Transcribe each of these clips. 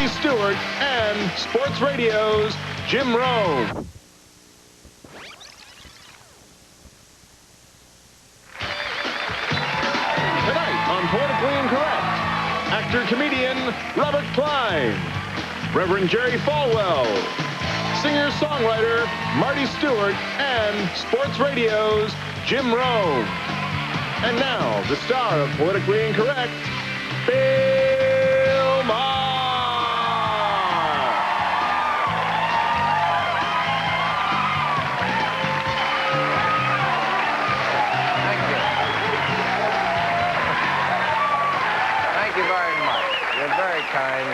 Marty Stuart, and Sports Radio's Jim Rome. Tonight on Politically Incorrect, actor-comedian Robert Klein, Reverend Jerry Falwell, singer-songwriter Marty Stuart, and Sports Radio's Jim Rome. And now, the star of Politically Incorrect, Bill Maher. Thank you. Thank you very much. You're very kind.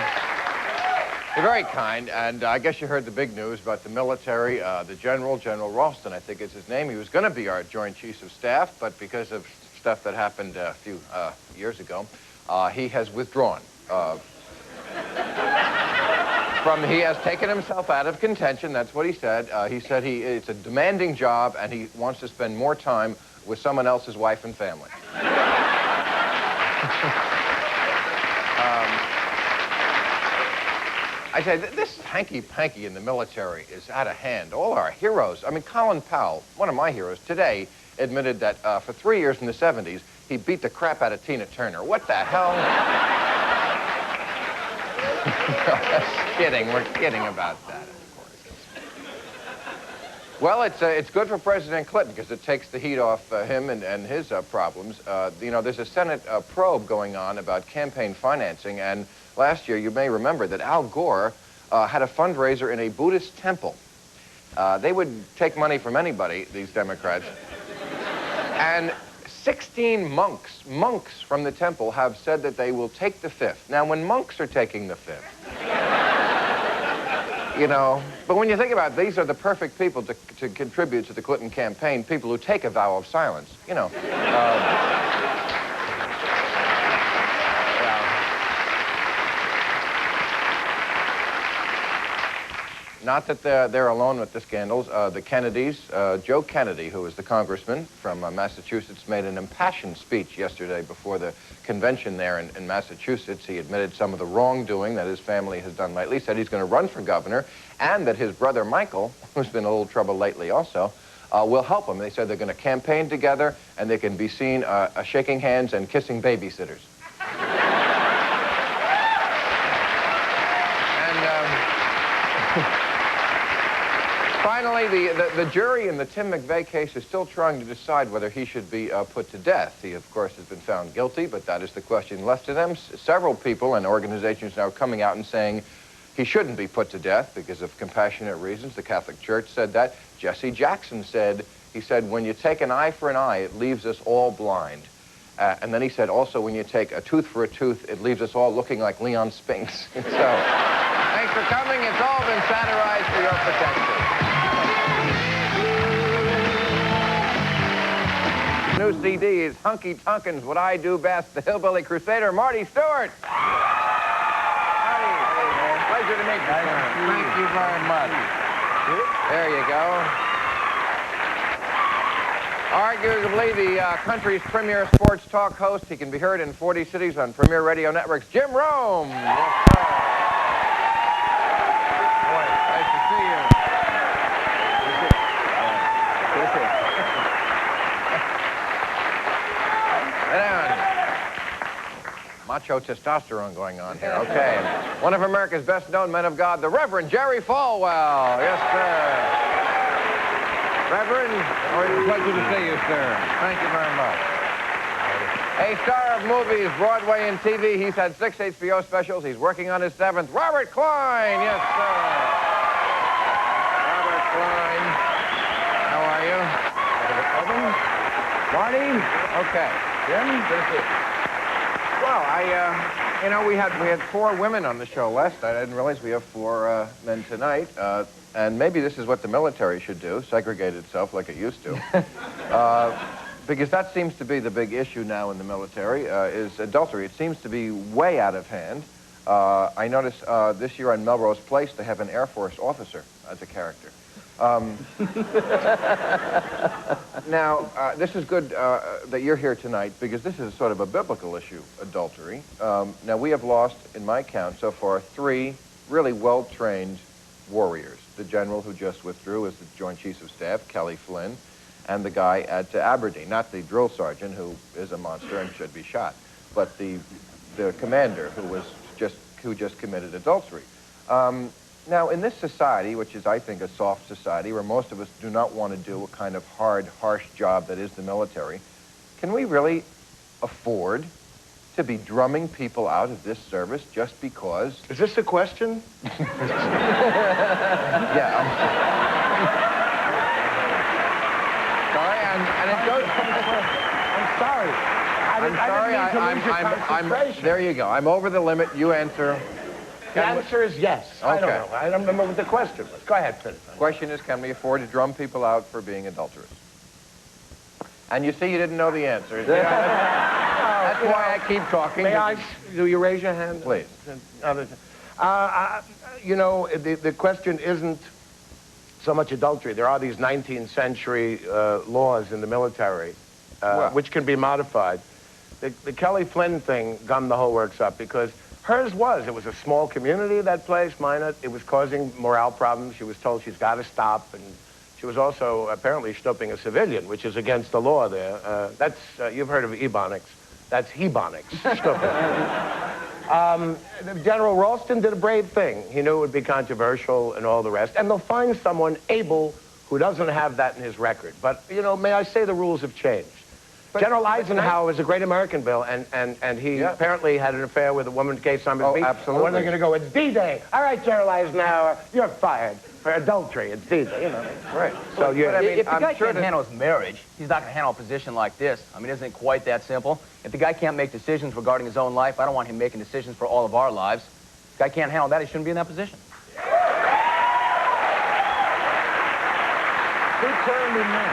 You're very kind, and I guess you heard the big news about the military. The General Ralston, I think is his name. He was going to be our Joint Chiefs of Staff, but because of stuff that happened a few years ago, he has withdrawn. He has taken himself out of contention. That's what he said. He said it's a demanding job, and he wants to spend more time with someone else's wife and family. I said, this hanky-panky in the military is out of hand. All our heroes, I mean, Colin Powell, one of my heroes today, admitted that for 3 years in the 70s, he beat the crap out of Tina Turner. What the hell? Kidding. We're kidding about that, of course. Well, it's good for President Clinton because it takes the heat off him and his problems. You know, there's a Senate probe going on about campaign financing, and last year, you may remember that Al Gore had a fundraiser in a Buddhist temple. They would take money from anybody, these Democrats. And 16 monks from the temple have said that they will take the fifth. Now, when monks are taking the fifth, you know, but when you think about it, these are the perfect people to contribute to the Clinton campaign, people who take a vow of silence, you know. Not that they're alone with the scandals. The Kennedys, Joe Kennedy, who is the congressman from Massachusetts, made an impassioned speech yesterday before the convention there in Massachusetts. He admitted some of the wrongdoing that his family has done lately, said he's going to run for governor, and that his brother Michael, who's been in a little trouble lately also, will help him. They said they're going to campaign together, and they can be seen shaking hands and kissing babysitters. Finally, the jury in the Tim McVeigh case is still trying to decide whether he should be put to death. He, of course, has been found guilty, but that is the question left to them. Several people and organizations now are coming out and saying he shouldn't be put to death because of compassionate reasons. The Catholic Church said that. Jesse Jackson said, when you take an eye for an eye, it leaves us all blind. And then he said, also, when you take a tooth for a tooth, it leaves us all looking like Leon Spinks. So, thanks for coming. It's all been satirized for your protection. New CD is Hunky Tonkin's What I Do Best, the Hillbilly Crusader, Marty Stuart. Marty, pleasure to meet you. Thank you very much. There you go. Arguably the country's premier sports talk host. He can be heard in 40 cities on premier radio networks. Jim Rome. Yes, sir. Boy, nice to see you. Sit down. Macho testosterone going on here. Okay. One of America's best-known men of God, the Reverend Jerry Falwell. Yes, sir. Reverend, always a pleasure to see you, sir. Thank you very much. A star of movies, Broadway and TV. He's had 6 HBO specials. He's working on his 7th. Robert Klein. Yes, sir. Robert Klein. How are you? Marty? Okay. Jim? Good to see you. Well, you know, we had 4 women on the show last night. I didn't realize we have 4 men tonight. And maybe this is what the military should do, segregate itself like it used to. Because that seems to be the big issue now in the military, is adultery. It seems to be way out of hand. I noticed this year on Melrose Place, they have an Air Force officer as a character. Now, this is good that you're here tonight because this is sort of a biblical issue, adultery. Now, we have lost, in my count so far, 3 really well-trained warriors. The general who just withdrew is the Joint Chiefs of Staff, Kelly Flynn, and the guy at Aberdeen, not the drill sergeant who is a monster and should be shot, but the commander who just committed adultery. Now, in this society, which is, I think, a soft society, where most of us do not want to do a kind of hard, harsh job that is the military, can we really afford to be drumming people out of this service just because? Is this a question? Yeah. Sorry, and it goes. I'm sorry. There you go. I'm over the limit. You answer. The answer is yes. Okay. I don't know. I don't remember what the question was. Go ahead, finish. The question is, can we afford to drum people out for being adulterous? And you see, you didn't know the answer. That's why I keep talking. Do you raise your hand? Please. You know, the question isn't so much adultery. There are these 19th century laws in the military, which can be modified. The Kelly Flynn thing gummed the whole works up because it was a small community, that place, minor. It was causing morale problems. She was told she's got to stop, and she was also apparently stooping a civilian, which is against the law there. You've heard of Ebonics. That's Hebonics. General Ralston did a brave thing. He knew it would be controversial and all the rest, and they'll find someone able who doesn't have that in his record. But, you know, may I say the rules have changed. General Eisenhower was a great American, Bill, and he apparently had an affair with a woman, case number B. Absolutely. When are they going to go? It's D-Day. All right, General Eisenhower, you're fired for adultery. It's D-Day, you know. Right. So I mean, if the guy can't handle his marriage, he's not going to handle a position like this. I mean, isn't it quite that simple? If the guy can't make decisions regarding his own life, I don't want him making decisions for all of our lives. If the guy can't handle that, he shouldn't be in that position. Who turned him in?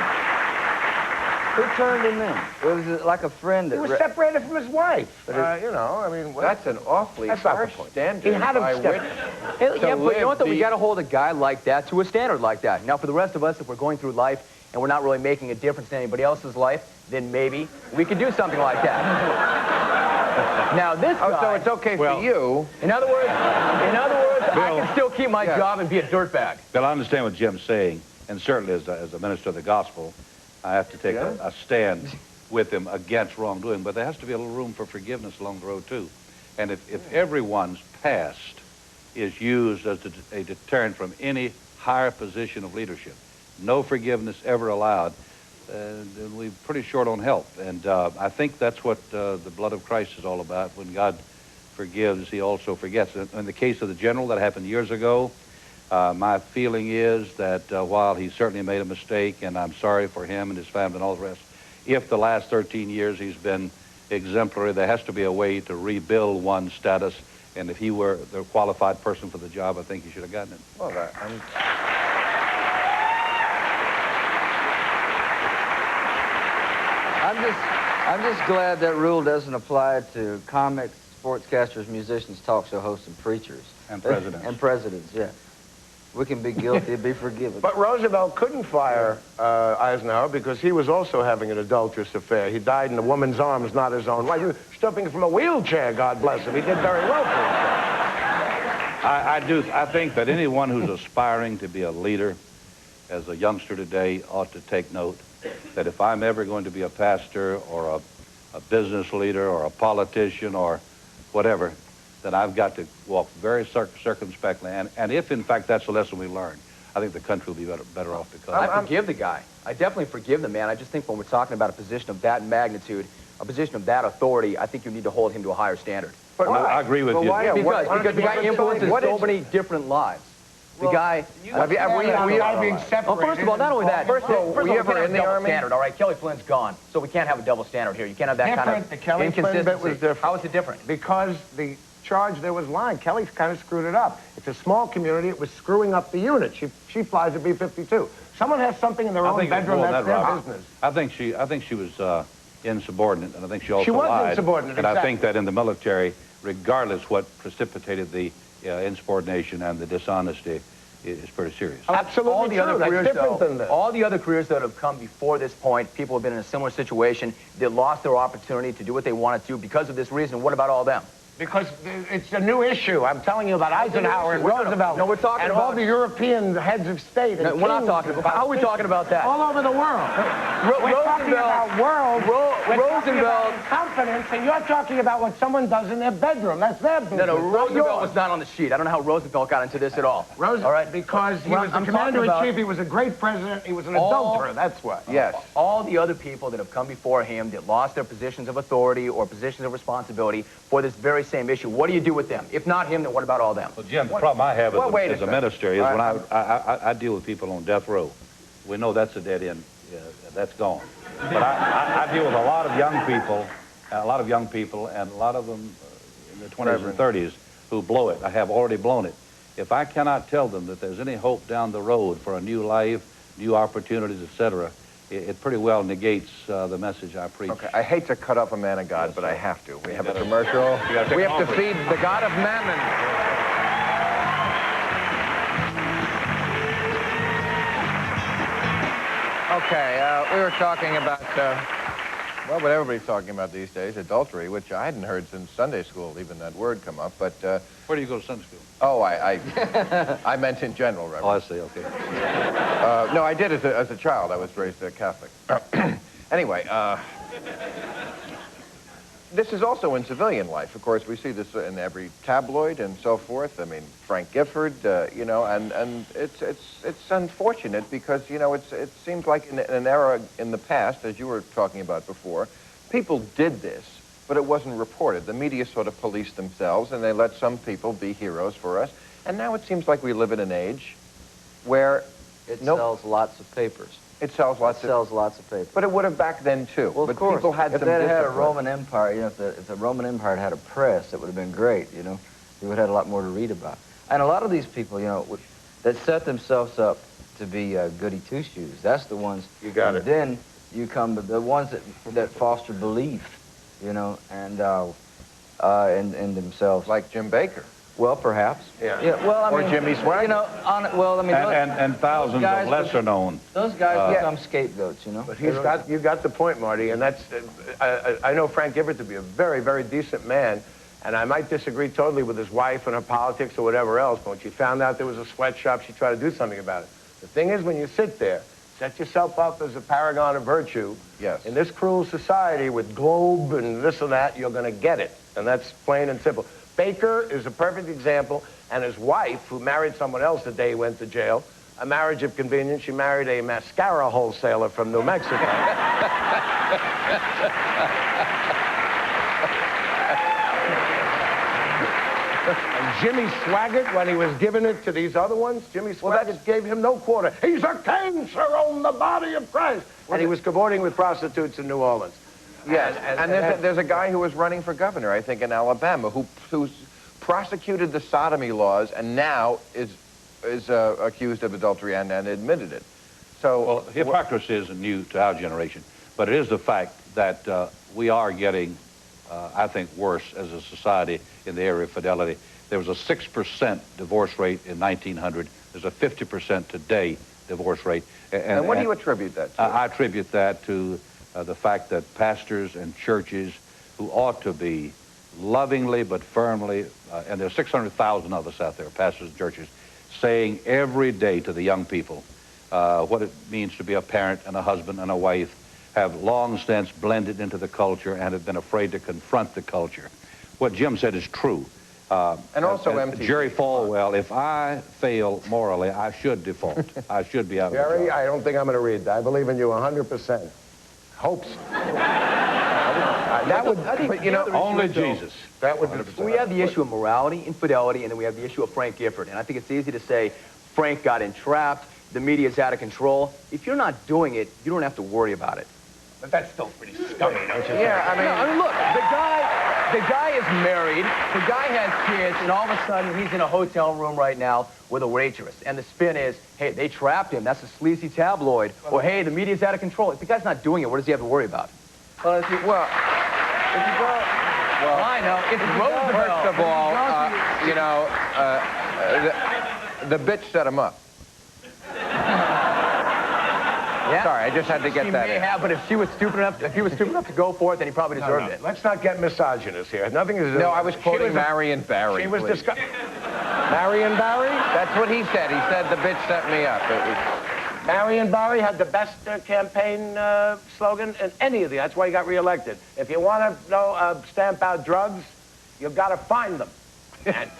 Who turned him in? Was it like a friend that... He was separated from his wife. You know, I mean... That's an awfully harsh standard. He had him step. Yeah, but you know what, though? We got to hold a guy like that to a standard like that. Now, for the rest of us, if we're going through life and we're not really making a difference in anybody else's life, then maybe we could do something like that. Now, this guy... so it's okay for you. In other words, Bill, I can still keep my job and be a dirtbag. Bill, I understand what Jim's saying, and certainly as a minister of the gospel, I have to take a stand with him against wrongdoing, but there has to be a little room for forgiveness along the road, too. And if everyone's past is used as a deterrent from any higher position of leadership, no forgiveness ever allowed, then we're pretty short on help. And I think that's what the blood of Christ is all about. When God forgives, he also forgets. In the case of the general, that happened years ago. My feeling is that while he certainly made a mistake, and I'm sorry for him and his family and all the rest, if the last 13 years he's been exemplary, there has to be a way to rebuild one's status. And if he were the qualified person for the job, I think he should have gotten it. Well, I'm just glad that rule doesn't apply to comics, sportscasters, musicians, talk show hosts, and preachers. And presidents. And presidents, yeah. We can be guilty and be forgiven. But Roosevelt couldn't fire Eisenhower because he was also having an adulterous affair. He died in a woman's arms, not his own wife. He was stooping from a wheelchair, God bless him. He did very well for himself. I think that anyone who's aspiring to be a leader as a youngster today ought to take note that if I'm ever going to be a pastor or a business leader or a politician or whatever, then I've got to walk very circumspectly. And if, in fact, that's a lesson we learn, I think the country will be better off because... I forgive the guy. I definitely forgive the man. I just think when we're talking about a position of that magnitude, a position of that authority, I think you need to hold him to a higher standard. But I agree with you. Because the guy influences so many different lives. The guy... Well, first of all, not only that. First of all, were you ever in the Army? Standard, all right? Kelly Flynn's gone, so we can't have a double standard here. You can't have that kind of the Kelly Flynn bit was different. How is it different? Because the charge there was lying. Kelly kind of screwed it up. It's a small community. It was screwing up the unit. She flies a B-52. Someone has something in their own bedroom. That's their business. I think she was insubordinate, and I think she also lied. She was lied. insubordinate, And exactly. I think that in the military, regardless what precipitated the insubordination and the dishonesty, is pretty serious. Absolutely all the true. other That's careers, different than this. all the other careers that have come before this point, people have been in a similar situation that lost their opportunity to do what they wanted to because of this reason. What about all them? Because it's a new issue. I'm telling you about Eisenhower and Roosevelt. No, we're talking and about all the European heads of state. And no, we're not talking about. How are we talking about that? All over the world. We're talking about world. We're talking about confidence, and you're talking about what someone does in their bedroom. That's their business. No, Roosevelt was not on the sheet. I don't know how Roosevelt got into this at all. Roosevelt, all right, because he was the commander-in-chief. He was a great president. He was an adulterer. That's why. Yes. All the other people that have come before him that lost their positions of authority or positions of responsibility for this very same issue. What do you do with them? If not him, then what about all them? Well, Jim, the problem I have as a minister is when I deal with people on death row. We know that's a dead end. That's gone. But I deal with a lot of young people, and a lot of them in their 20s and 30s who blow it. I have already blown it. If I cannot tell them that there's any hope down the road for a new life, new opportunities, etc., it pretty well negates the message I preach. Okay, I hate to cut off a man of God, but I have to. We have a commercial. We have to feed the God of Mammon. Okay, we were talking about, well, what everybody's talking about these days, adultery, which I hadn't heard since Sunday school, even that word come up, but... Where do you go to Sunday school? Oh, I meant in general, Reverend. Oh, I see, okay. No, I did as a child. I was raised Catholic. Anyway, this is also in civilian life. Of course, we see this in every tabloid and so forth. I mean, Frank Gifford, you know, and it's unfortunate because, you know, it seems like in an era in the past, as you were talking about before, people did this, but it wasn't reported. The media sort of policed themselves, and they let some people be heroes for us. And now it seems like we live in an age where it sells lots of papers. It sells lots of papers. But it would have back then, too. Well, but of course. People had if some they had a discipline. Roman Empire, you know, if the Roman Empire had a press, it would have been great, you know. We would have had a lot more to read about. And a lot of these people, you know, that set themselves up to be goody two-shoes, that's the ones... You got it. Then you come to the ones that foster belief, you know, and in themselves. Like Jim Baker. Well, perhaps. Yeah. Well, I or mean, Jimmy Swaggart. You know, well, I mean, and thousands of lesser known. Those guys become scapegoats, you know. But you got the point, Marty, and that's. I know Frank Gifford to be a very, very decent man, and I might disagree totally with his wife and her politics or whatever else. But when she found out there was a sweatshop, she tried to do something about it. The thing is, when you sit there, set yourself up as a paragon of virtue. Yes. In this cruel society with Globe and this and that, you're going to get it, and that's plain and simple. Baker is a perfect example, and his wife, who married someone else the day he went to jail, a marriage of convenience, she married a mascara wholesaler from New Mexico. And Jimmy Swaggart, when he was giving it to these other ones, Jimmy Swaggart gave him no quarter. He's a cancer on the body of Christ. And he was cavorting with prostitutes in New Orleans. Yes, and there's a guy who was running for governor, I think, in Alabama, who's prosecuted the sodomy laws and now is accused of adultery and admitted it. So, well, hypocrisy isn't new to our generation, but it is the fact that we are getting, I think, worse as a society in the area of fidelity. There was a 6% divorce rate in 1900. There's a 50% today divorce rate. And what do you attribute that to? I attribute that to the fact that pastors and churches who ought to be lovingly but firmly, and there's 600,000 of us out there, pastors and churches, saying every day to the young people what it means to be a parent and a husband and a wife, have long since blended into the culture and have been afraid to confront the culture. What Jim said is true. And also MTV. Jerry Falwell, if I fail morally, I should default. I should be out of the Jerry, job. I don't think I'm going to read that. I believe in you 100%. Hopes. That would, but, you know, only Jesus. That would. We have the issue of morality, infidelity, and then we have the issue of Frank Gifford. And I think it's easy to say Frank got entrapped, the media's out of control. If you're not doing it, you don't have to worry about it. But that's still pretty scummy, don't you think? Yeah, I mean, look, the guy is married, the guy has kids, and all of a sudden he's in a hotel room right now with a waitress. And the spin is, hey, they trapped him. That's a sleazy tabloid. Or, hey, the media's out of control. If the guy's not doing it, what does he have to worry about? well, if you go... Well, I know. It's Roosevelt. First of all, you know, The bitch set him up. Yeah. Sorry, I just had to get She that may in. have, but if he was stupid enough to go for it, then he probably deserved it. Let's not get misogynist here. Nothing to do. No, I was quoting She Marion Barry. She was please. Marion Barry? That's what he said. He said the bitch set me up. It was... Marion Barry had the best campaign slogan in any of the. That's why he got reelected. If you want to stamp out drugs, you've got to find them. And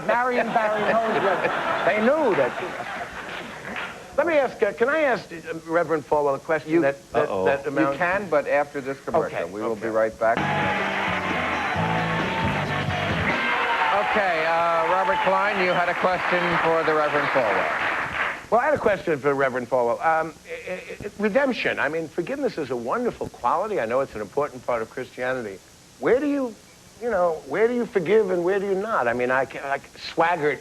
Marion Barry knows that. They knew that. Let me ask, can I ask Reverend Falwell a question that You can, but after this commercial. Okay, We will be right back. Okay, Robert Klein, you had a question for the Reverend Falwell. Well, I had a question for Reverend Falwell. Redemption, I mean, forgiveness is a wonderful quality. I know it's an important part of Christianity. Where do you forgive and where do you not? I mean, like Swaggart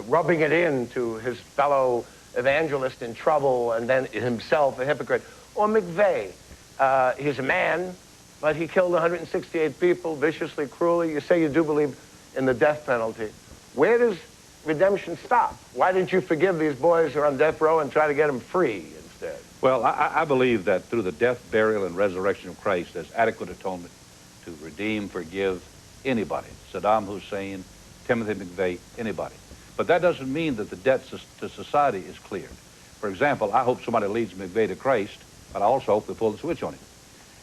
rubbing it in to his fellow evangelist in trouble and then himself a hypocrite. Or McVeigh, he's a man, but he killed 168 people viciously, cruelly. You say you do believe in the death penalty. Where does redemption stop? Why didn't you forgive these boys who are on death row and try to get them free instead? Well, I believe that through the death, burial, and resurrection of Christ, there's adequate atonement to redeem, forgive anybody. Saddam Hussein, Timothy McVeigh, anybody. But that doesn't mean that the debt to society is cleared. For example, I hope somebody leads McVeigh to Christ, but I also hope they pull the switch on him.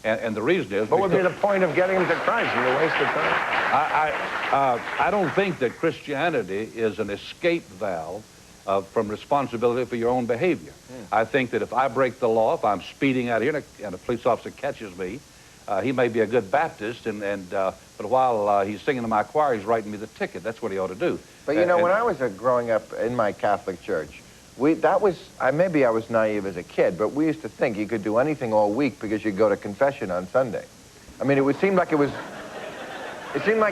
And the reason is... What would be the point of getting him to Christ? It's a waste of time. I don't think that Christianity is an escape valve from responsibility for your own behavior. I think that if I break the law, if I'm speeding out here and a police officer catches me, he may be a good Baptist, but while he's singing in my choir, he's writing me the ticket. That's what he ought to do. But you know, when I was growing up in my Catholic church, maybe I was naive as a kid, but we used to think you could do anything all week because you go to confession on Sunday. I mean, it seemed like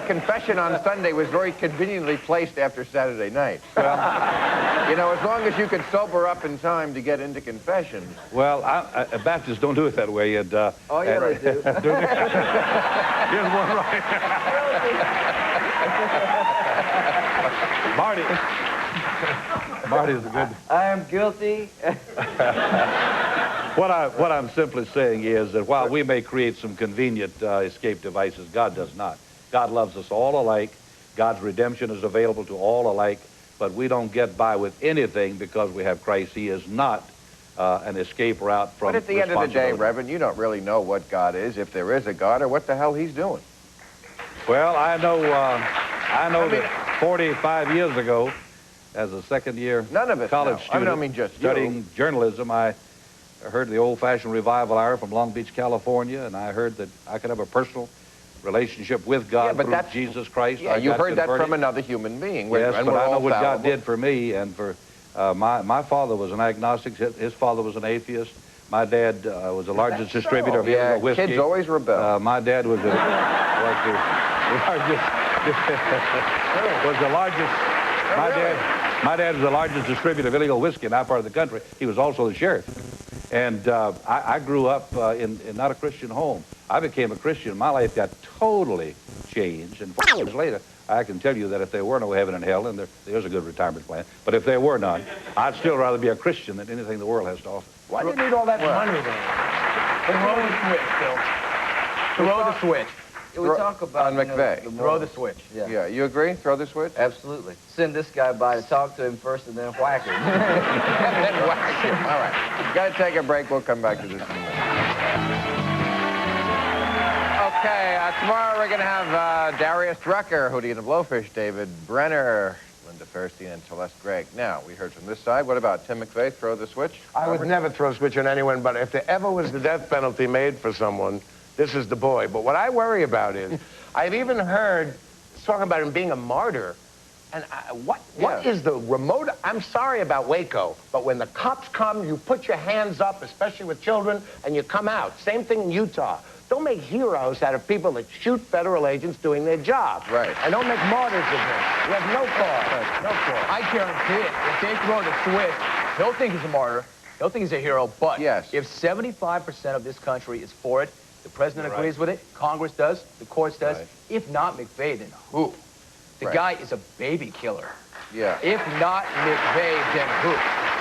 confession on Sunday was very conveniently placed after Saturday night. Well, you know, as long as you could sober up in time to get into confession. Well, Baptists don't do it that way. And, oh, yeah, they do. Here's one right. Marty's a good... I am guilty. What I'm simply saying is that while we may create some convenient escape devices, God does not. God loves us all alike. God's redemption is available to all alike, but we don't get by with anything because we have Christ. He is not an escape route from But at the end of the day, Reverend, you don't really know what God is, if there is a God, or what the hell he's doing. Well, I know that 45 years ago, as a second-year college student studying journalism, I heard the old-fashioned revival hour from Long Beach, California, and I heard that I could have a personal relationship with God through Jesus Christ. Yeah, you heard that from another human being. Yes, but I know what God did for me, and for my father was an agnostic. His father was an atheist. My dad was the largest distributor of illegal whiskey. Kids always rebel. My dad was the largest. My dad was the largest distributor of illegal whiskey in our part of the country. He was also the sheriff. And I grew up in not a Christian home. I became a Christian. My life got totally changed. And 4 years later, I can tell you that if there were no heaven and hell, and there's a good retirement plan, but if there were none, I'd still rather be a Christian than anything the world has to offer. Why do you need all that money then? Throw the switch, Bill. Throw the switch. We talk about on McVeigh. Throw the switch. Yeah, you agree? Throw the switch? Absolutely. Send this guy by to talk to him first and then whack him. And then whack him. All right. Got to take a break. We'll come back to this in a minute. Okay, tomorrow we're going to have Darius Drucker, Hootie and the Blowfish, David Brenner, Linda Fairstein, and Celeste Gregg. Now, we heard from this side. What about Tim McVeigh? Throw the switch? I would never throw a switch on anyone, but if there ever was the death penalty made for someone, this is the boy. But what I worry about is, I've even heard talking about him being a martyr. And what is the remote? I'm sorry about Waco, but when the cops come, you put your hands up, especially with children, and you come out. Same thing in Utah. Don't make heroes out of people that shoot federal agents doing their job. Right. And don't make martyrs of them. You have no cause. No cause. I guarantee it. If they throw the switch, he'll think he's a martyr. He'll think he's a hero. But if 75% of this country is for it, the president agrees with it, Congress does, the courts does. If not McVeigh, then who? The guy is a baby killer. Yeah. If not McVeigh, then who?